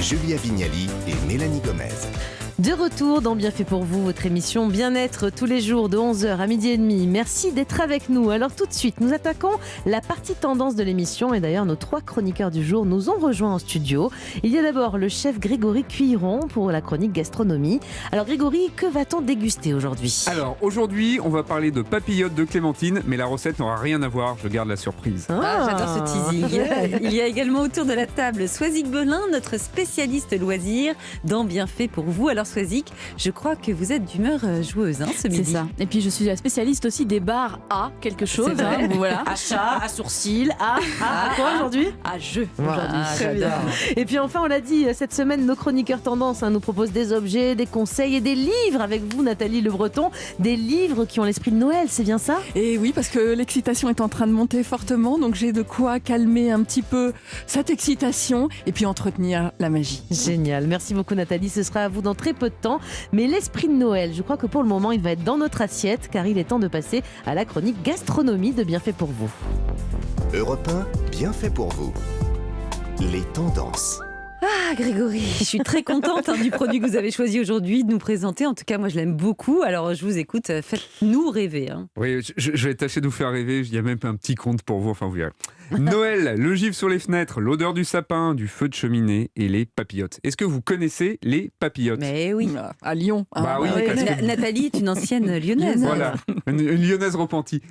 Julia Vignali et Mélanie Gomez. De retour dans Bien fait pour vous, votre émission Bien-être tous les jours de 11h à midi et demi. Merci d'être avec nous. Alors tout de suite, nous attaquons la partie tendance de l'émission et d'ailleurs nos 3 chroniqueurs du jour nous ont rejoints en studio. Il y a d'abord le chef Grégory Cuiron pour la chronique gastronomie. Alors Grégory, que va-t-on déguster aujourd'hui ? Alors aujourd'hui, on va parler de papillotes de clémentine, mais la recette n'aura rien à voir, je garde la surprise. J'adore ce teasing. Il y a également autour de la table Swazik Belin, notre spécialiste loisirs dans Bien fait pour vous. Alors Swazik, je crois que vous êtes d'humeur joueuse ce midi. C'est ça. Et puis je suis la spécialiste aussi des bars à quelque chose. C'est vrai. Voilà. À chat, à sourcil, à quoi aujourd'hui ? À jeu Voilà. aujourd'hui. Très bien. Et puis enfin, on l'a dit, cette semaine, nos chroniqueurs tendance nous proposent des objets, des conseils et des livres avec vous, Nathalie Le Breton. Des livres qui ont l'esprit de Noël, c'est bien ça ? Et oui, parce que l'excitation est en train de monter fortement, donc j'ai de quoi calmer un petit peu cette excitation et puis entretenir la magie. Génial, merci beaucoup Nathalie, ce sera à vous dans très peu de temps. Mais l'esprit de Noël, je crois que pour le moment, il va être dans notre assiette car il est temps de passer à la chronique gastronomie de Bien fait pour vous. Europe 1, bien fait pour vous. Les tendances. Ah Grégory, je suis très contente du produit que vous avez choisi aujourd'hui de nous présenter. En tout cas, moi je l'aime beaucoup. Alors je vous écoute, faites-nous rêver. Oui, je vais tâcher de vous faire rêver, il y a même un petit conte pour vous, enfin vous verrez. Noël, le givre sur les fenêtres, l'odeur du sapin, du feu de cheminée et les papillotes. Est-ce que vous connaissez les papillotes ? Mais oui. À Lyon. Bah oui, Ouais, parce que- Nathalie est une ancienne lyonnaise. Voilà, une lyonnaise repentie.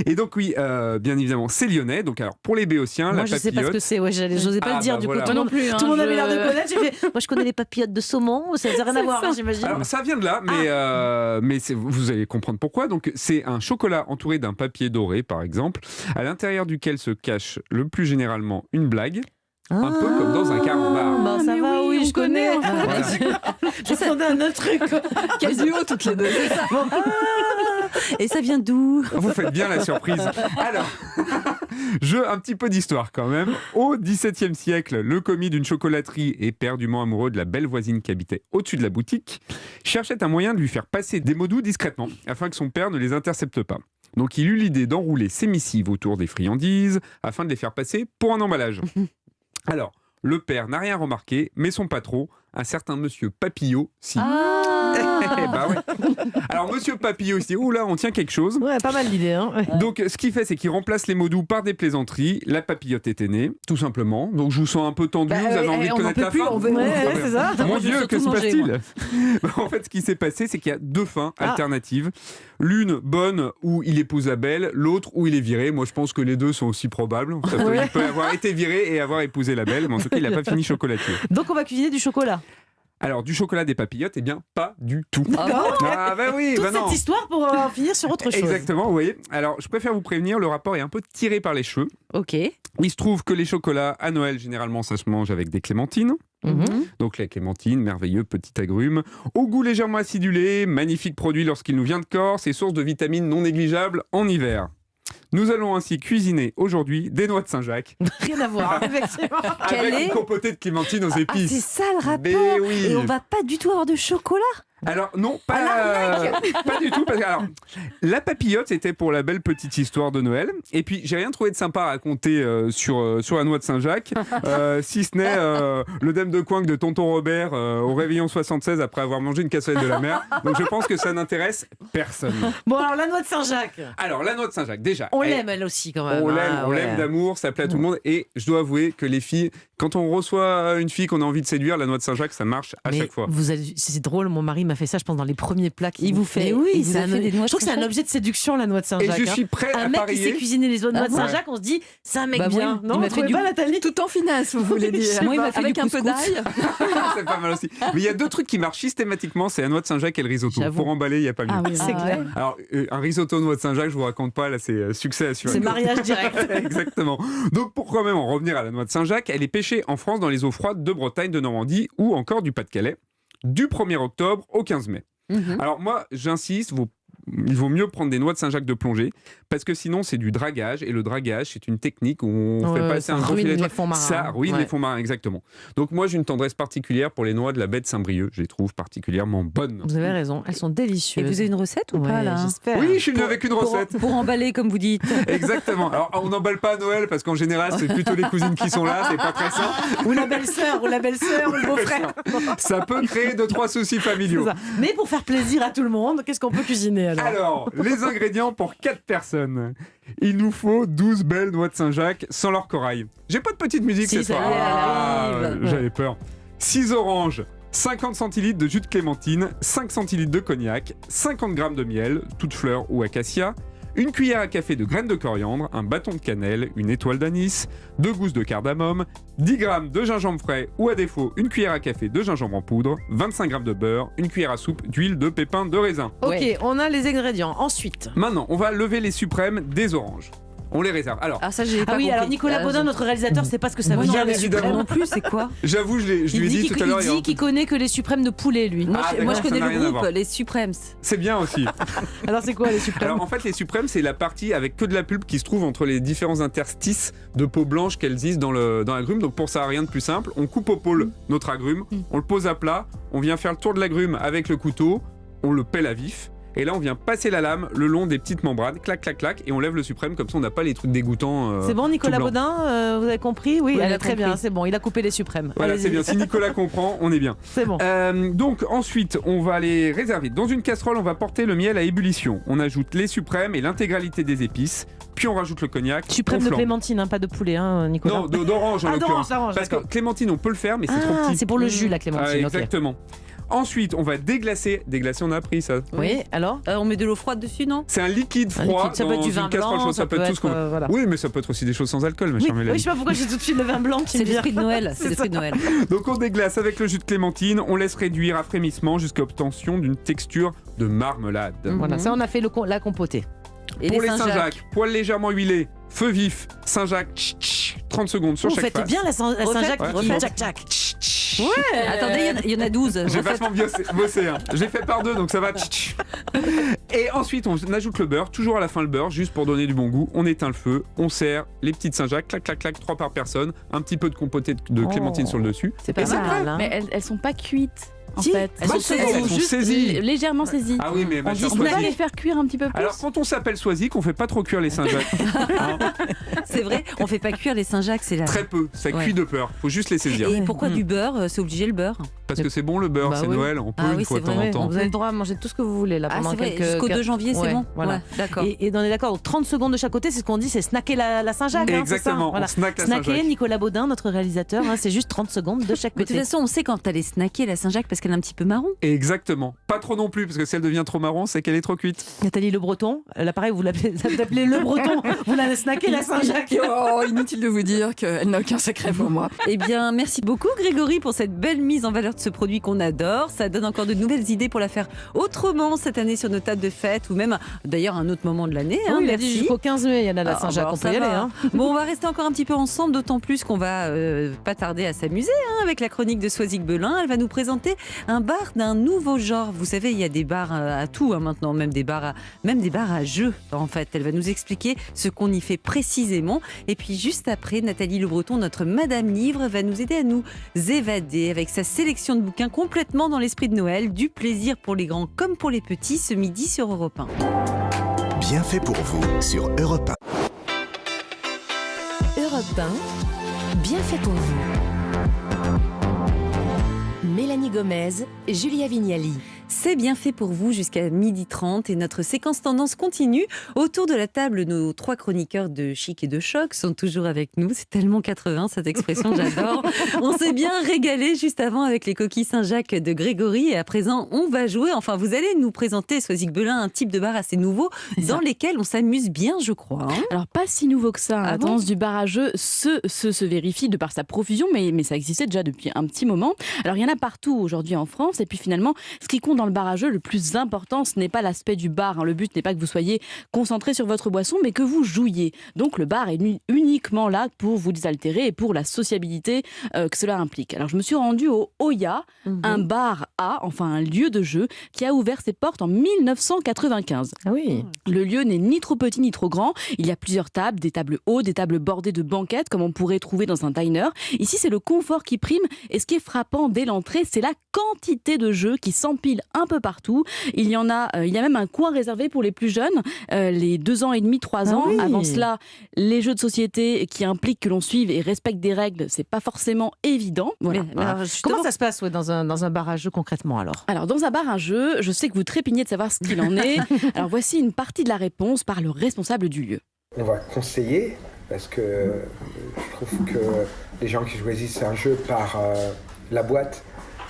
Et donc oui, bien évidemment, c'est lyonnais. Donc alors pour les béotiens, Moi la je sais pas ce papillote... que c'est, j'osais pas le dire du voilà. coup. Tout le monde, Moi non plus, tout le monde avait je- l'air de connaître. J'ai fait, moi je connais les papillotes de saumon, ça n'a rien à voir, j'imagine. Alors, ça vient de là, mais vous allez comprendre pourquoi. Donc, c'est un chocolat entouré d'un papier doré, par exemple, à l'intérieur duquel se cache le plus généralement une blague, un peu comme dans un carambar. Bah, ça mais va, oui, oui, on je connais. Voilà. J'attendais un autre truc. Quel duo toutes les deux. Et ça vient d'où ? Vous faites bien la surprise. Alors, un petit peu d'histoire quand même. Au XVIIe siècle, le commis d'une chocolaterie, éperdument amoureux de la belle voisine qui habitait au-dessus de la boutique, cherchait un moyen de lui faire passer des mots doux discrètement, afin que son père ne les intercepte pas. Donc il eut l'idée d'enrouler ses missives autour des friandises, afin de les faire passer pour un emballage. Alors, le père n'a rien remarqué, mais son patron, un certain monsieur Papillot, si. Bah ouais. Alors, monsieur Papillot, il se dit, oula, on tient quelque chose. Ouais, pas mal l'idée. Hein. Ouais. Donc, ce qu'il fait, c'est qu'il remplace les mots doux par des plaisanteries. La papillote était née, tout simplement. Donc, je vous sens un peu tendu, vous avez envie de connaître la fin. Ouais, c'est ça. Mon Moi, je veux Dieu, que se surtout manger, passe-t-il ? En fait, ce qui s'est passé, c'est qu'il y a 2 fins alternatives. L'une bonne où il épouse la belle, l'autre où il est viré. Moi, je pense que les deux sont aussi probables. Il peut avoir été viré et avoir épousé la belle, mais en tout cas, il n'a pas fini chocolatier. Donc on va cuisiner du chocolat. Alors, du chocolat des papillotes, eh bien, pas du tout. D'accord. Ah, bah oui, Toute bah non. cette histoire pour finir sur autre chose. Exactement, vous voyez. Alors, je préfère vous prévenir, le rapport est un peu tiré par les cheveux. Ok. Il se trouve que les chocolats, à Noël, généralement, ça se mange avec des clémentines. Mhm. Donc la clémentine, merveilleux petit agrume, au goût légèrement acidulé, magnifique produit lorsqu'il nous vient de Corse et source de vitamines non négligeables en hiver. Nous allons ainsi cuisiner aujourd'hui des noix de Saint-Jacques Rien à voir, effectivement. Quel avec est une compotée de clémentine aux C'est épices. ça le rapport. Mais oui. Et on va pas du tout avoir de chocolat. Alors non, pas du tout. Parce que, alors, la papillote, c'était pour la belle petite histoire de Noël. Et puis, j'ai rien trouvé de sympa à raconter sur la noix de Saint-Jacques, si ce n'est le dème de coinque de tonton Robert au réveillon 76 après avoir mangé une cassolette de la mer. Donc, je pense que ça n'intéresse personne. Bon, alors la noix de Saint-Jacques. Alors, la noix de Saint-Jacques, déjà. On l'aime elle aussi quand même. On l'aime, Ah, on ouais. l'aime d'amour, ça plaît à tout le monde. Et je dois avouer que les filles, quand on reçoit une fille qu'on a envie de séduire, la noix de Saint-Jacques, ça marche à Mais chaque fois. c'est drôle, mon mari m'a fait ça, je pense, dans les premiers plats qu'il Il vous fait- Mais oui, il vous c'est a fait des noix de je trouve que c'est un Saint-Jacques. objet de séduction, la noix de Et Saint-Jacques. je suis prêt Un à mec qui sait parier. cuisiner les noix de Ah ouais. Saint-Jacques, on se dit, c'est un mec Bah bien. oui, Non, il vous m'a fait trouvez du- pas, Nathalie? Tout en finesse, vous voulez dire. Moi, il m'a fait Avec du un peu couscous. d'ail. C'est pas mal aussi. Mais il y a 2 trucs qui marchent systématiquement, c'est la noix de Saint-Jacques et le risotto. J'avoue. Pour emballer, il n'y a pas mieux. Ah oui, C'est clair. Alors, un risotto noix de Saint-Jacques, je vous raconte pas, là, c'est succès assuré. C'est mariage direct. Exactement. Donc, pour quand même en revenir à la noix de Saint-Jacques, elle est pêchée en France dans les eaux froides de Bretagne, de Normandie ou encore du Pas-de-Calais, du 1er octobre au 15 mai. Mhm. Alors, moi, j'insiste, il vaut mieux prendre des noix de Saint-Jacques de plongée, parce que sinon c'est du dragage, et le dragage c'est une technique où on fait passer un gros filet de noix. Ça ruine les fonds marins, exactement. Donc moi j'ai une tendresse particulière pour les noix de la baie de Saint-Brieuc, je les trouve particulièrement bonnes. Vous avez raison, elles sont délicieuses. Et vous avez une recette ou pas là? J'espère. Oui, je suis venu avec une recette. Pour emballer comme vous dites. Exactement. Alors on n'emballe pas à Noël, parce qu'en général c'est plutôt les cousines qui sont là, c'est pas très sain. Ou la belle-sœur, ou le beau-frère. Ça peut créer 2-3 soucis familiaux. Mais pour faire plaisir à tout le monde, qu'est-ce qu'on peut cuisiner alors? Alors, les ingrédients pour 4 personnes. Il nous faut 12 belles noix de Saint-Jacques sans leur corail. J'ai pas de petite musique Si, cette ça fois. y est, elle arrive. J'avais peur. 6 oranges, 50 centilitres de jus de clémentine, 5 centilitres de cognac, 50 g de miel, toute fleur ou acacia, une cuillère à café de graines de coriandre, un bâton de cannelle, une étoile d'anis, 2 gousses de cardamome, 10 g de gingembre frais ou à défaut une cuillère à café de gingembre en poudre, 25 g de beurre, une cuillère à soupe d'huile de pépins de raisin. Ok, on a les ingrédients. Ensuite. Maintenant, on va lever les suprêmes des oranges. On les réserve. Alors, Ah ça j'ai pas Ah oui, compris. alors Nicolas Baudin, notre réalisateur, sait pas ce que ça veut Bien dire les évidemment. suprêmes. non plus, c'est quoi? j'avoue, je lui ai dit tout à l'heure. Il dit qu'il connaît que les suprêmes de poulet, lui. Moi, Ah, je d'accord, connais ça n'a le rien à groupe, voir. les Supremes. C'est bien aussi. Alors c'est quoi les suprêmes? Alors en fait, les suprêmes, c'est la partie avec que de la pulpe qui se trouve entre les différents interstices de peau blanche qu'elles disent dans l'agrume. Donc pour ça, rien de plus simple. On coupe au pôle notre agrume, on le pose à plat, on vient faire le tour de l'agrume avec le couteau, on le pèle à vif. Et là, on vient passer la lame le long des petites membranes, clac, clac, clac, et on lève le suprême, comme ça on n'a pas les trucs dégoûtants. C'est bon, Nicolas tout blanc. Baudin, vous avez compris? Oui, Oui, elle on a a très compris. bien, c'est bon, il a coupé les suprêmes. Voilà, Allez-y. c'est bien. Si Nicolas comprend, on est bien. C'est bon. Donc ensuite, on va les réserver. Dans une casserole, on va porter le miel à ébullition. On ajoute les suprêmes et l'intégralité des épices. Puis on rajoute le cognac. Suprême on de flambe. clémentine, hein, pas de poulet, hein, Nicolas. Non, d'orange en Ah, l'occurrence. d'orange, Parce que d'accord. clémentine, on peut le faire, mais c'est trop Ah, petit. c'est pour le jus, la clémentine. ok. Exactement. Ensuite, on va déglacer. Déglacer, on a appris ça. Oui, alors On met de l'eau froide dessus, non? C'est un liquide Un froid liquide, ça peut dans être du vin une casserole blanc, chaude. Ça peut être tout ce qu'on veut. voilà. Oui, mais ça peut être aussi des choses sans alcool, ma Oui, chère Mélanie. oui, je sais pas pourquoi j'ai tout de suite le vin blanc qui C'est me vient. l'esprit de Noël. C'est l'esprit de Noël. Donc on déglace avec le jus de clémentine, on laisse réduire à frémissement jusqu'à obtention d'une texture de marmelade. Voilà, ça on a fait la compotée. Et Pour les Saint-Jacques. Saint-Jacques, poêle légèrement huilé, feu vif, Saint-Jacques, 30 secondes sur Vous chaque faites face. bien la Saint-Jacques. Ouais, Refaites. refaites. Jack. Attendez, il y en a 12. J'ai En fait, vachement bossé. Hein. J'ai fait par 2, donc ça va. Et ensuite, on ajoute le beurre. Toujours à la fin, le beurre, juste pour donner du bon goût. On éteint le feu. On sert les petites Saint-Jacques. Clac, clac, clac. 3 par personne. Un petit peu de compotée de clémentine sur le dessus. C'est pas Et c'est mal, hein. Mais elles sont pas cuites. En Si, fait, elles sont saisies. Elles sont juste saisies. légèrement saisies. Ah oui, mais ma chère On va Soisy. les faire cuire un petit peu plus. Alors, quand on s'appelle Soisic, on fait pas trop cuire les Saint-Jacques. Hein, c'est vrai, on fait pas cuire les Saint-Jacques, c'est là. très peu. Ça Ouais. cuit de peur. Faut juste les saisir. Et pourquoi du beurre? C'est obligé le beurre? Parce que c'est bon le beurre, Bah c'est oui. Noël. On peut Ah une oui, fois de c'est temps vrai, en temps. Vous avez le droit à manger tout ce que vous voulez là Ah, pendant c'est vrai, quelques... jusqu'au 2 janvier, c'est Ouais, bon? voilà. Ouais, d'accord. Et on est d'accord, 30 secondes de chaque côté, c'est ce qu'on dit, c'est snacker la Saint-Jacques. hein, c'est ça Exactement, Voilà. on snack la Snacker, Saint-Jacques. Nicolas Baudin, notre réalisateur, hein, c'est juste 30 secondes de chaque Mais de toute côté. façon, on sait quand t'allais snacker la Saint-Jacques parce qu'elle est un petit peu marron. Exactement. Pas trop non plus, parce que si elle devient trop marron, c'est qu'elle est trop cuite. Nathalie Le Breton, là pareil, vous l'appelez Le Breton, vous la snacker la Saint-Jacques. Oh, inutile de vous dire qu'elle n'a aucun secret pour moi. Eh bien, merci beaucoup Grégory pour cette belle mise en valeur de ce produit qu'on adore. Ça donne encore de nouvelles idées pour la faire autrement cette année sur nos tables de fête ou même d'ailleurs un autre moment de l'année. hein. Oui, il a dit Merci. jusqu'au 15 mai, il y en a la Ah, Saint-Jacques, bah, on ça peut y aller. va. Hein. Bon, on va rester encore un petit peu ensemble, d'autant plus qu'on va pas tarder à s'amuser hein, avec la chronique de Soisic Belin. Elle va nous présenter un bar d'un nouveau genre. Vous savez, il y a des bars à tout hein, maintenant, même des bars à jeux. En fait, elle va nous expliquer ce qu'on y fait précisément. Et puis juste après, Nathalie Le Breton, notre Madame Livre, va nous aider à nous évader avec sa sélection de bouquins complètement dans l'esprit de Noël. Du plaisir pour les grands comme pour les petits ce midi sur Europe 1. Bien fait pour vous sur Europe 1. Europe 1, bien fait pour vous. Mélanie Gomez, Julia Vignali. C'est bien fait pour vous jusqu'à 12h30 et notre séquence tendance continue. Autour de la table, nos 3 chroniqueurs de chic et de choc sont toujours avec nous. C'est tellement 80 cette expression, j'adore. On s'est bien régalé juste avant avec les coquilles Saint-Jacques de Grégory et à présent on va jouer. Enfin, vous allez nous présenter, Soisic Belin, un type de bar assez nouveau dans lesquels on s'amuse bien, je crois. hein. Alors, pas si nouveau que ça. Ah La bon tendance du bar à jeux se vérifie de par sa profusion, mais ça existait déjà depuis un petit moment. Alors, il y en a partout aujourd'hui en France. Et puis finalement, ce qui compte dans le bar à jeu, le plus important, ce n'est pas l'aspect du bar. Le but n'est pas que vous soyez concentré sur votre boisson, mais que vous jouiez. Donc le bar est uniquement là pour vous désaltérer et pour la sociabilité que cela implique. Alors je me suis rendue au Oya, un bar enfin un lieu de jeu qui a ouvert ses portes en 1995. Ah oui. Le lieu n'est ni trop petit ni trop grand. Il y a plusieurs tables, des tables hautes, des tables bordées de banquettes comme on pourrait trouver dans un diner. Ici, c'est le confort qui prime et ce qui est frappant dès l'entrée, c'est la quantité de jeux qui s'empilent un peu partout. Il y a même un coin réservé pour les plus jeunes, les 2 ans et demi, 3 ans. Oui. Avant cela, les jeux de société qui impliquent que l'on suive et respecte des règles, c'est pas forcément évident. Voilà. Mais alors, comment ça se passe dans un bar à jeu concrètement alors Dans un bar à jeu, je sais que vous trépignez de savoir ce qu'il en est. Alors voici une partie de la réponse par le responsable du lieu. On va conseiller, parce que je trouve que les gens qui choisissent un jeu par la boîte,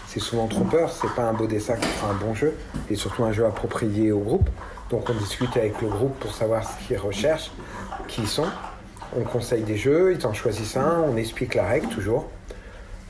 c'est souvent trompeur, c'est pas un beau dessin qui fera un bon jeu, et surtout un jeu approprié au groupe. Donc on discute avec le groupe pour savoir ce qu'ils recherchent, qui ils sont. On conseille des jeux, ils en choisissent un, on explique la règle toujours.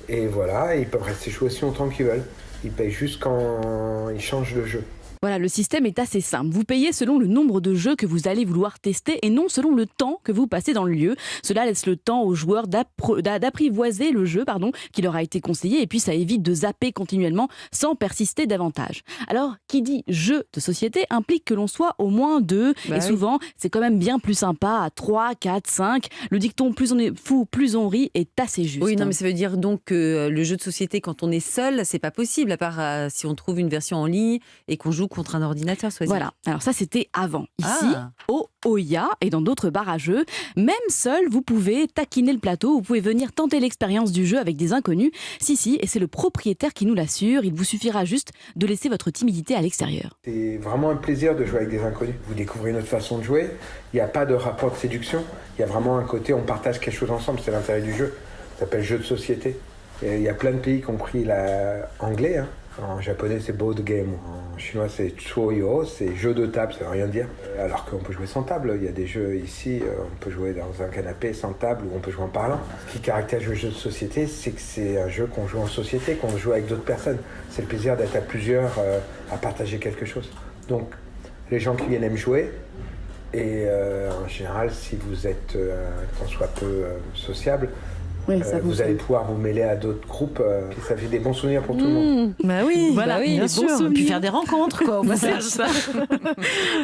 Et voilà, ils peuvent rester jouer aussi longtemps qu'ils veulent. Ils payent juste quand ils changent de jeu. Voilà, le système est assez simple. Vous payez selon le nombre de jeux que vous allez vouloir tester et non selon le temps que vous passez dans le lieu. Cela laisse le temps aux joueurs d'apprivoiser le jeu qui leur a été conseillé et puis ça évite de zapper continuellement sans persister davantage. Alors, qui dit jeu de société implique que l'on soit au moins 2 et souvent, c'est quand même bien plus sympa à 3, 4, 5. Le dicton « plus on est fou, plus on rit » est assez juste. Oui, non, mais ça veut dire donc que le jeu de société, quand on est seul, c'est pas possible, à part si on trouve une version en ligne et qu'on joue contre un ordinateur, soit. Voilà, alors ça c'était avant. Ici, au Oya et dans d'autres bars à jeux, même seul, vous pouvez taquiner le plateau, vous pouvez venir tenter l'expérience du jeu avec des inconnus. Si, et c'est le propriétaire qui nous l'assure, il vous suffira juste de laisser votre timidité à l'extérieur. C'est vraiment un plaisir de jouer avec des inconnus. Vous découvrez une autre façon de jouer, il n'y a pas de rapport de séduction, il y a vraiment un côté, on partage quelque chose ensemble, c'est l'intérêt du jeu. Ça s'appelle jeu de société. Et il y a plein de pays qui ont pris l'anglais, hein. En japonais, c'est board game. En chinois, c'est chuoyo, c'est jeu de table, ça veut rien dire. Alors qu'on peut jouer sans table. Il y a des jeux ici, on peut jouer dans un canapé sans table ou on peut jouer en parlant. Ce qui caractérise le jeu de société, c'est que c'est un jeu qu'on joue en société, qu'on joue avec d'autres personnes. C'est le plaisir d'être à plusieurs, à partager quelque chose. Donc, les gens qui viennent aiment jouer. Et en général, si vous êtes tant soit peu sociable, vous allez pouvoir vous mêler à d'autres groupes. Ça fait des bons souvenirs pour tout le monde. Bah oui, bien sûr. sûr. Et puis faire des rencontres, quoi. C'est ça.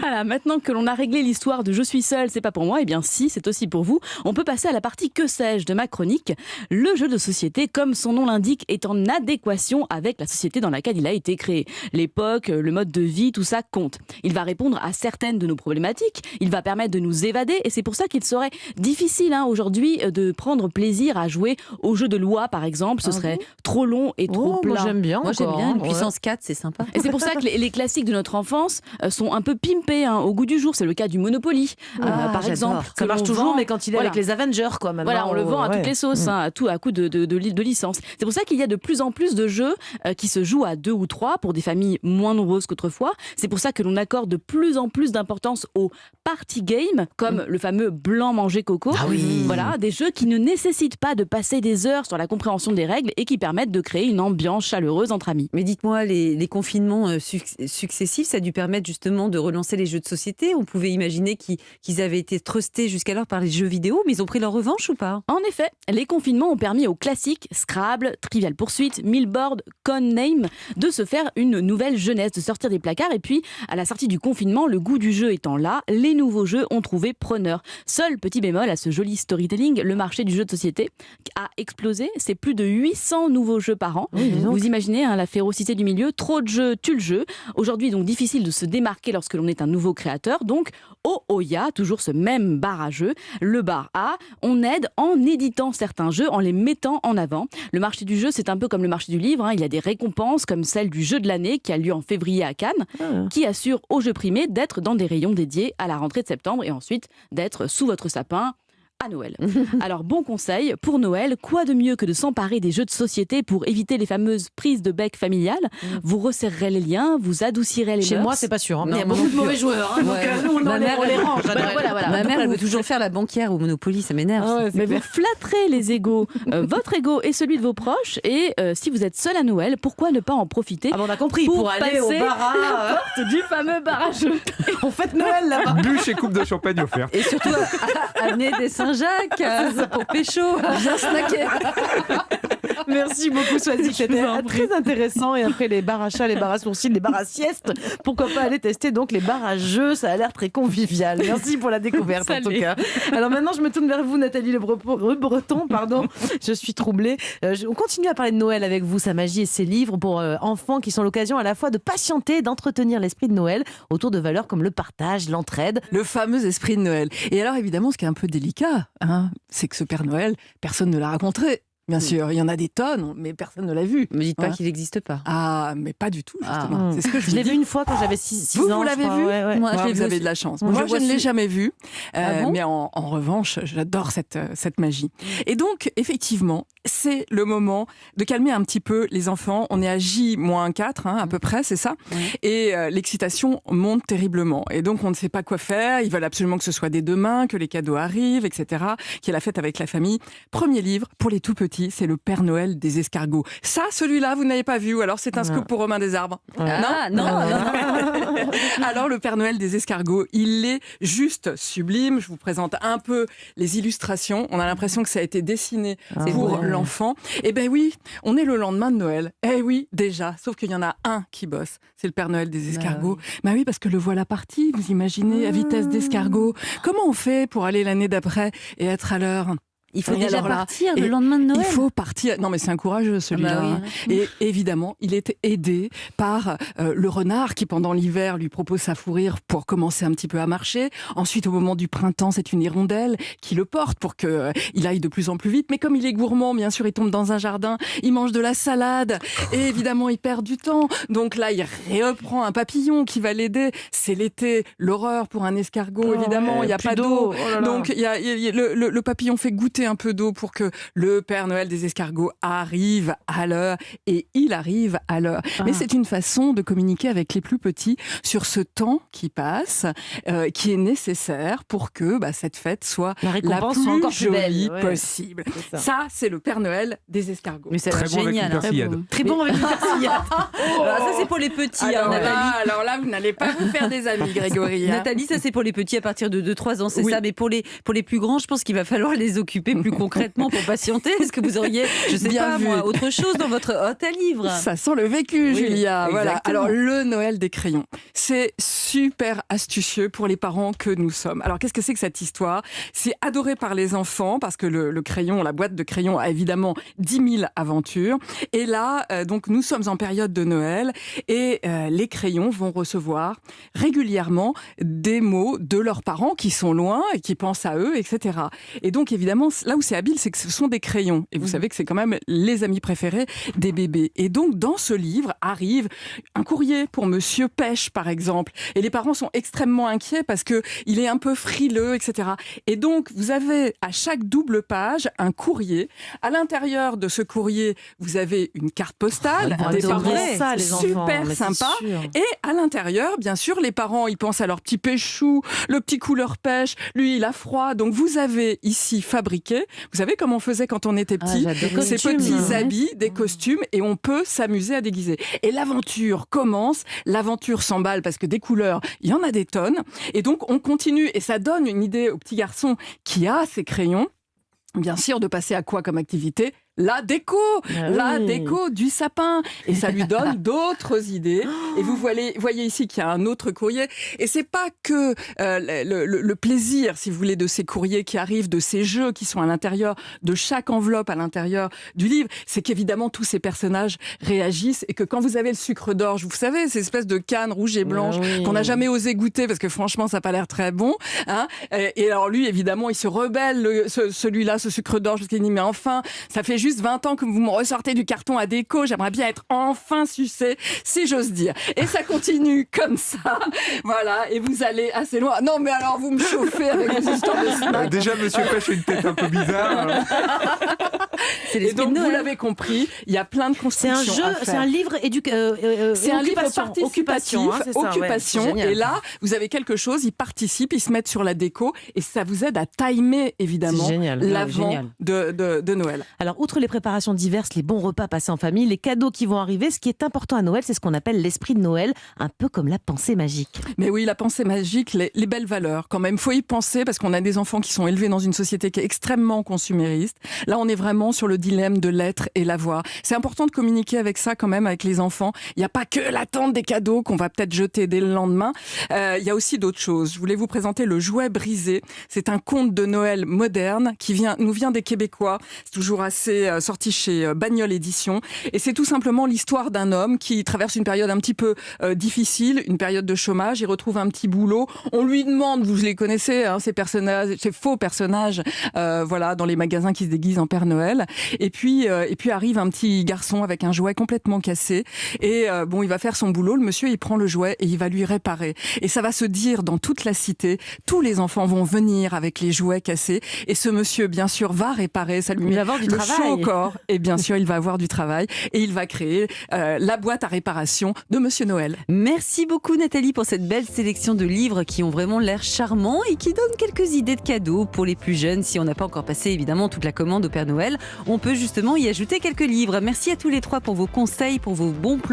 Voilà, maintenant que l'on a réglé l'histoire de « Je suis seul, c'est pas pour moi », eh bien si, c'est aussi pour vous. On peut passer à la partie « Que sais-je » de ma chronique. Le jeu de société, comme son nom l'indique, est en adéquation avec la société dans laquelle il a été créé. L'époque, le mode de vie, tout ça compte. Il va répondre à certaines de nos problématiques, il va permettre de nous évader et c'est pour ça qu'il serait difficile aujourd'hui de prendre plaisir à jouer au jeu de loi, par exemple. Ce serait trop long et trop plat. Moi, j'aime bien. Moi, j'aime bien. Une puissance 4, c'est sympa. Et c'est pour ça que les classiques de notre enfance sont un peu pimpés au goût du jour. C'est le cas du Monopoly, par exemple. Ça marche toujours, mais quand il est avec les Avengers, quoi. Maintenant, voilà, on le vend à toutes les sauces, à coup de licence. C'est pour ça qu'il y a de plus en plus de jeux qui se jouent à 2 ou 3 pour des familles moins nombreuses qu'autrefois. C'est pour ça que l'on accorde de plus en plus d'importance aux party games, comme le fameux blanc manger coco. Ah oui. Voilà, des jeux qui ne nécessitent pas de passer des heures sur la compréhension des règles et qui permettent de créer une ambiance chaleureuse entre amis. Mais dites-moi, les confinements successifs, ça a dû permettre justement de relancer les jeux de société. On pouvait imaginer qu'ils avaient été trustés jusqu'alors par les jeux vidéo, mais ils ont pris leur revanche ou pas? En effet, les confinements ont permis aux classiques Scrabble, Trivial Pursuit, Millboard, Codename de se faire une nouvelle jeunesse, de sortir des placards. Et puis, à la sortie du confinement, le goût du jeu étant là, les nouveaux jeux ont trouvé preneur. Seul petit bémol à ce joli storytelling, le marché du jeu de société a explosé. C'est plus de 800 nouveaux jeux par an. Oui, vous imaginez la férocité du milieu. Trop de jeux tue le jeu. Aujourd'hui, donc difficile de se démarquer lorsque l'on est un nouveau créateur. Donc, au Oya, toujours ce même bar à jeux, le bar A, on aide en éditant certains jeux, en les mettant en avant. Le marché du jeu, c'est un peu comme le marché du livre. Il y a des récompenses comme celle du jeu de l'année qui a lieu en février à Cannes, qui assure aux jeux primés d'être dans des rayons dédiés à la rentrée de septembre et ensuite d'être sous votre sapin à Noël. Alors, bon conseil, pour Noël, quoi de mieux que de s'emparer des jeux de société pour éviter les fameuses prises de bec familiales. Vous resserrerez les liens, vous adoucirez les Chez mœurs. moi, c'est pas sûr. Non, Il y a moi beaucoup non de plus. mauvais joueurs. Donc, nous, on Ma mère, les range. Voilà. Ma mère, elle veut toujours faire la banquière au Monopoly, ça m'énerve. Mais vous flatterez les égos, votre ego et celui de vos proches. Et si vous êtes seul à Noël, pourquoi ne pas en profiter Ah bon, on a compris. Pour aller au passer bar la porte du fameux bar à jeux. On fête Noël là-bas. Bûche et coupe de champagne offerte. Et surtout, amener des Saint-Jacques pour pécho. Bien snacké. Merci beaucoup, Swazik. C'était vous en prie. très intéressant. Et après les bars à chat, les bars à sourcils, les bars à sieste, pourquoi pas aller tester donc les bars à jeux. Ça a l'air très convivial. Merci pour la découverte en tout Salut. cas. Alors maintenant, je me tourne vers vous, Nathalie Le Breton. Je suis troublée. On continue à parler de Noël avec vous, sa magie et ses livres pour enfants qui sont l'occasion à la fois de patienter et d'entretenir l'esprit de Noël autour de valeurs comme le partage, l'entraide. Le fameux esprit de Noël. Et alors, évidemment, ce qui est un peu délicat, c'est que ce Père Noël, personne ne l'a rencontré. Bien sûr, il y en a des tonnes, mais personne ne l'a vu. Me dites pas Hein qu'il n'existe pas. Ah, mais pas du tout, justement. C'est ce que je Je vous l'ai dis. vu une fois quand j'avais 6 Vous ans. l'avez je crois. vu Ouais, ouais. Moi, je l'ai vous vu avez aussi. de la chance. Moi, Moi, je je ne vois l'ai si- jamais vu, Ah bon mais en revanche, j'adore cette magie. Et donc, effectivement, c'est le moment de calmer un petit peu les enfants. On est à J-4, à peu près, c'est ça. Et l'excitation monte terriblement. Et donc, on ne sait pas quoi faire. Ils veulent absolument que ce soit dès demain, que les cadeaux arrivent, etc. Qu'il y ait la fête avec la famille. Premier livre, pour les tout petits, c'est Le Père Noël des escargots. Ça, celui-là, vous n'avez pas vu, ou alors c'est un scoop pour Romain Desarbres. Ah, non. Alors, le Père Noël des escargots, il est juste sublime. Je vous présente un peu les illustrations. On a l'impression que ça a été dessiné pour l'enfant. Eh ben oui, on est le lendemain de Noël. Eh oui, déjà. Sauf qu'il y en a un qui bosse. C'est le Père Noël des escargots. Bah oui, parce que le voilà parti, vous imaginez, à vitesse d'escargot. Comment on fait pour aller l'année d'après et être à l'heure ? Il faut Et déjà alors là, partir le et lendemain de Noël. Il faut partir. Non, mais c'est un courageux celui-là. Ah bah oui. Et évidemment, il est aidé par le renard qui, pendant l'hiver, lui propose sa fourrure pour commencer un petit peu à marcher. Ensuite, au moment du printemps, c'est une hirondelle qui le porte pour qu'il aille de plus en plus vite. Mais comme il est gourmand, bien sûr, il tombe dans un jardin, il mange de la salade et évidemment, il perd du temps. Donc là, il reprend un papillon qui va l'aider. C'est l'été, l'horreur pour un escargot, évidemment. Il n'y a plus pas d'eau. Oh là là. Donc, le papillon fait goûter un peu d'eau pour que le Père Noël des escargots arrive à l'heure, et il arrive à l'heure. Mais c'est une façon de communiquer avec les plus petits sur ce temps qui passe, qui est nécessaire pour que cette fête soit La la récompense plus soit encore plus belle. jolie Ouais. possible. C'est ça. Ça, c'est le Père Noël des escargots. Mais c'est Très bon avec génial, une hein. persillade. très bon avec une persillade. Alors, ça, c'est pour les petits, alors, Nathalie. alors là, vous n'allez pas vous faire des amis, Grégory. hein. Nathalie, ça c'est pour les petits à partir de 2-3 ans, c'est Oui. ça. Mais pour les plus grands, je pense qu'il va falloir les occuper plus concrètement pour patienter. Est-ce que vous auriez, je sais Bien pas vu. moi, autre chose dans votre hôte à livre? Ça sent le vécu, Oui, Julia. Voilà. exactement. Alors, le Noël des crayons, c'est super astucieux pour les parents que nous sommes. Alors, qu'est-ce que c'est que cette histoire ? C'est adoré par les enfants parce que le crayon, la boîte de crayons a évidemment 10 000 aventures. Et là, donc, nous sommes en période de Noël et les crayons vont recevoir régulièrement des mots de leurs parents qui sont loin et qui pensent à eux, etc. Et donc, évidemment, là où c'est habile, c'est que ce sont des crayons. Et vous savez que c'est quand même les amis préférés des bébés. Et donc, dans ce livre arrive un courrier pour Monsieur Pêche, par exemple. Et les parents sont extrêmement inquiets parce que il est un peu frileux, etc. Et donc, vous avez à chaque double page un courrier. À l'intérieur de ce courrier, vous avez une carte postale, Ils vont des adorer parents ça, les enfants, super mais c'est sympas. sûr. Et à l'intérieur, bien sûr, les parents, ils pensent à leur petit péchou, le petit couleur pêche. Lui, il a froid. Donc, vous avez ici fabriqué. Vous savez comment on faisait quand on était petit? j'adore. Ces Costumes, petits ouais. habits, des costumes, et on peut s'amuser à déguiser. Et l'aventure commence. L'aventure s'emballe parce que des couleurs, il y en a des tonnes. Et donc, on continue. Et ça donne une idée au petit garçon qui a ses crayons, bien sûr, de passer à quoi comme activité? La déco, la déco du sapin. Et ça lui donne d'autres idées. Et vous voyez ici qu'il y a un autre courrier. Et c'est pas que le plaisir, si vous voulez, de ces courriers qui arrivent, de ces jeux qui sont à l'intérieur de chaque enveloppe à l'intérieur du livre. C'est qu'évidemment, tous ces personnages réagissent et que quand vous avez le sucre d'orge, vous savez, ces espèces de cannes rouges et blanches qu'on n'a jamais osé goûter parce que franchement, ça n'a pas l'air très bon. Hein, et alors lui, évidemment, il se rebelle, celui-là, ce sucre d'orge, parce qu'il dit, mais enfin, ça fait juste juste 20 ans que vous me ressortez du carton à déco. J'aimerais bien être enfin sucée, si j'ose dire. Et ça continue comme ça. Voilà, et vous allez assez loin. Non, mais alors, vous me chauffez avec vos histoires de snack. Déjà, Monsieur Pêche fait une tête un peu bizarre. Et donc, vous l'avez compris, il y a plein de constructions à faire. C'est un livre c'est un livre participatif, occupation, hein, c'est ça, occupation. Ouais, et là, vous avez quelque chose, ils participent, ils se mettent sur la déco et ça vous aide à timer évidemment l'avant de Noël. Alors, outre les préparations diverses, les bons repas passés en famille, les cadeaux qui vont arriver, ce qui est important à Noël, c'est ce qu'on appelle l'esprit de Noël, un peu comme la pensée magique. Mais oui, la pensée magique, les belles valeurs quand même. Il faut y penser parce qu'on a des enfants qui sont élevés dans une société qui est extrêmement consumériste. Là, on est vraiment sur le dilemme de l'être et l'avoir. C'est important de communiquer avec ça quand même avec les enfants. Il n'y a pas que l'attente des cadeaux qu'on va peut-être jeter dès le lendemain. Il y a aussi d'autres choses. Je voulais vous présenter Le Jouet brisé. C'est un conte de Noël moderne qui nous vient des Québécois. C'est toujours assez sorti chez Bagnol Éditions. Et c'est tout simplement l'histoire d'un homme qui traverse une période un petit peu difficile, une période de chômage. Il retrouve un petit boulot. On lui demande, vous les connaissez, hein, ces personnages, ces faux personnages, voilà, dans les magasins qui se déguisent en Père Noël. Et puis arrive un petit garçon avec un jouet complètement cassé. Et bon, il va faire son boulot. Le monsieur, il prend le jouet et il va lui réparer. Et ça va se dire dans toute la cité. Tous les enfants vont venir avec les jouets cassés. Et ce monsieur, bien sûr, va réparer. Ça lui met le chaud au corps. Et bien sûr, il va avoir du travail. Et il va créer la boîte à réparation de Monsieur Noël. Merci beaucoup Nathalie pour cette belle sélection de livres qui ont vraiment l'air charmants et qui donnent quelques idées de cadeaux pour les plus jeunes. Si on n'a pas encore passé évidemment toute la commande au Père Noël, on peut justement y ajouter quelques livres. Merci à tous les trois pour vos conseils, pour vos bons plans.